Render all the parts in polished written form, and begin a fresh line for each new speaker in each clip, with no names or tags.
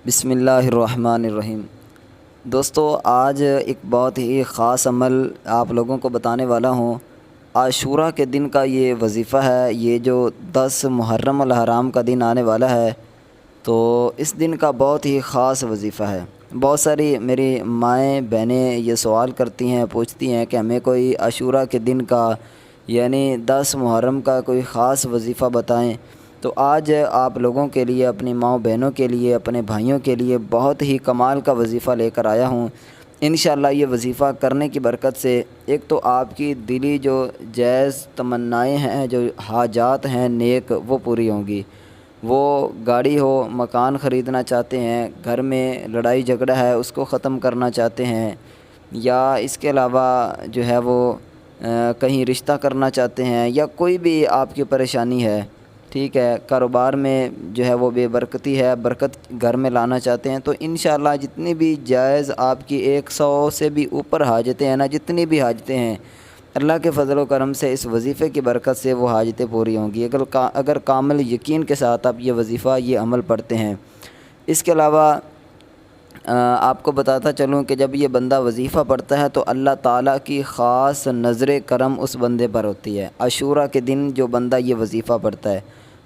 بسم اللہ الرحمن الرحیم۔ دوستو، آج ایک بہت ہی خاص عمل آپ لوگوں کو بتانے والا ہوں۔ عاشوراء کے دن کا یہ وظیفہ ہے، یہ جو 10 محرم الحرام کا دن آنے والا ہے، تو اس دن کا بہت ہی خاص وظیفہ ہے۔ بہت ساری میری مائیں بہنیں یہ سوال کرتی ہیں، پوچھتی ہیں کہ ہمیں کوئی عاشوراء کے دن کا یعنی 10 محرم کا کوئی خاص وظیفہ بتائیں۔ تو آج آپ لوگوں کے لیے، اپنی ماؤں بہنوں کے لیے، اپنے بھائیوں کے لیے بہت ہی کمال کا وظیفہ لے کر آیا ہوں۔ انشاءاللہ یہ وظیفہ کرنے کی برکت سے ایک تو آپ کی دلی جو جائز تمنائیں ہیں، جو حاجات ہیں نیک، وہ پوری ہوں گی۔ وہ گاڑی ہو، مکان خریدنا چاہتے ہیں، گھر میں لڑائی جھگڑا ہے اس کو ختم کرنا چاہتے ہیں، یا اس کے علاوہ جو ہے وہ کہیں رشتہ کرنا چاہتے ہیں، یا کوئی بھی آپ کی پریشانی ہے، ٹھیک ہے، کاروبار میں جو ہے وہ بے برکتی ہے، برکت گھر میں لانا چاہتے ہیں، تو انشاءاللہ جتنی بھی جائز آپ کی 100 سے بھی اوپر حاجتیں ہیں نا، جتنی بھی حاجتیں ہیں، اللہ کے فضل و کرم سے اس وظیفے کی برکت سے وہ حاجتیں پوری ہوں گی، اگر کامل یقین کے ساتھ آپ یہ وظیفہ، یہ عمل پڑھتے ہیں۔ اس کے علاوہ آپ کو بتاتا چلوں کہ جب یہ بندہ وظیفہ پڑھتا ہے تو اللہ تعالیٰ کی خاص نظر کرم اس بندے پر ہوتی ہے۔ عاشوراء کے دن جو بندہ یہ وظیفہ پڑھتا ہے،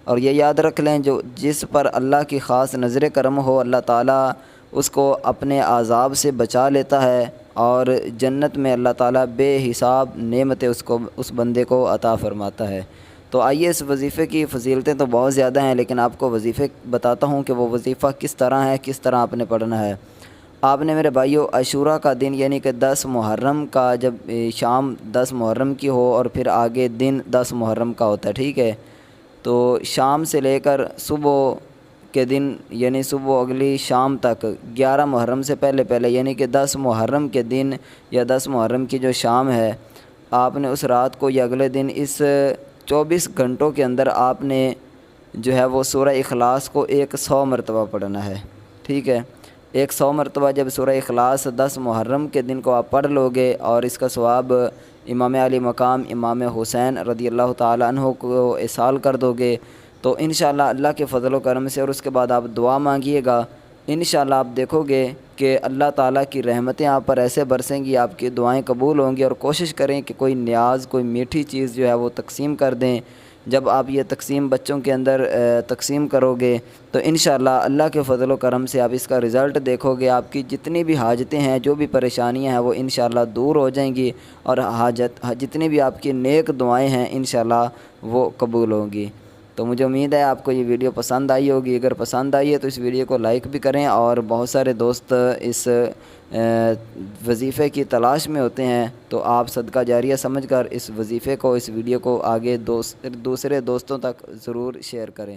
اور یہ یاد رکھ لیں، جس پر اللہ کی خاص نظر کرم ہو، اللہ تعالیٰ اس کو اپنے عذاب سے بچا لیتا ہے، اور جنت میں اللہ تعالیٰ بے حساب نعمتیں اس بندے کو عطا فرماتا ہے۔ تو آئیے، اس وظیفے کی فضیلتیں تو بہت زیادہ ہیں، لیکن آپ کو وظیفے بتاتا ہوں کہ وہ وظیفہ کس طرح ہے، کس طرح آپ نے پڑھنا ہے۔ آپ نے میرے بھائیو عاشوراء کا دن یعنی کہ 10 محرم کا، جب شام 10 محرم کی ہو اور پھر آگے دن 10 محرم کا ہوتا ہے، ٹھیک ہے، تو شام سے لے کر صبح کے دن یعنی صبح اگلی شام تک، 11 محرم سے پہلے یعنی کہ 10 محرم کے دن یا 10 محرم کی جو شام ہے، آپ نے اس رات کو یا اگلے دن اس 24 گھنٹوں کے اندر آپ نے جو ہے وہ سورہ اخلاص کو 100 مرتبہ پڑھنا ہے، ٹھیک ہے۔ 100 مرتبہ جب سورہ اخلاص 10 محرم کے دن کو آپ پڑھ لو گے، اور اس کا ثواب امام علی مقام امام حسین رضی اللہ تعالیٰ عنہ کو ایصال کر دو گے، تو انشاءاللہ اللہ کے فضل و کرم سے، اور اس کے بعد آپ دعا مانگیے گا، انشاءاللہ آپ دیکھو گے کہ اللہ تعالیٰ کی رحمتیں آپ پر ایسے برسیں گی، آپ کی دعائیں قبول ہوں گی۔ اور کوشش کریں کہ کوئی نیاز، کوئی میٹھی چیز جو ہے وہ تقسیم کر دیں۔ جب آپ یہ تقسیم بچوں کے اندر تقسیم کرو گے تو انشاءاللہ اللہ کے فضل و کرم سے آپ اس کا رزلٹ دیکھو گے، آپ کی جتنی بھی حاجتیں ہیں، جو بھی پریشانیاں ہیں، وہ انشاءاللہ دور ہو جائیں گی، اور جتنی بھی آپ کی نیک دعائیں ہیں انشاءاللہ وہ قبول ہوں گی۔ تو مجھے امید ہے آپ کو یہ ویڈیو پسند آئی ہوگی۔ اگر پسند آئی ہے تو اس ویڈیو کو لائک بھی کریں، اور بہت سارے دوست اس وظیفے کی تلاش میں ہوتے ہیں، تو آپ صدقہ جاریہ سمجھ کر اس وظیفے کو، اس ویڈیو کو آگے دوسرے دوستوں تک ضرور شیئر کریں۔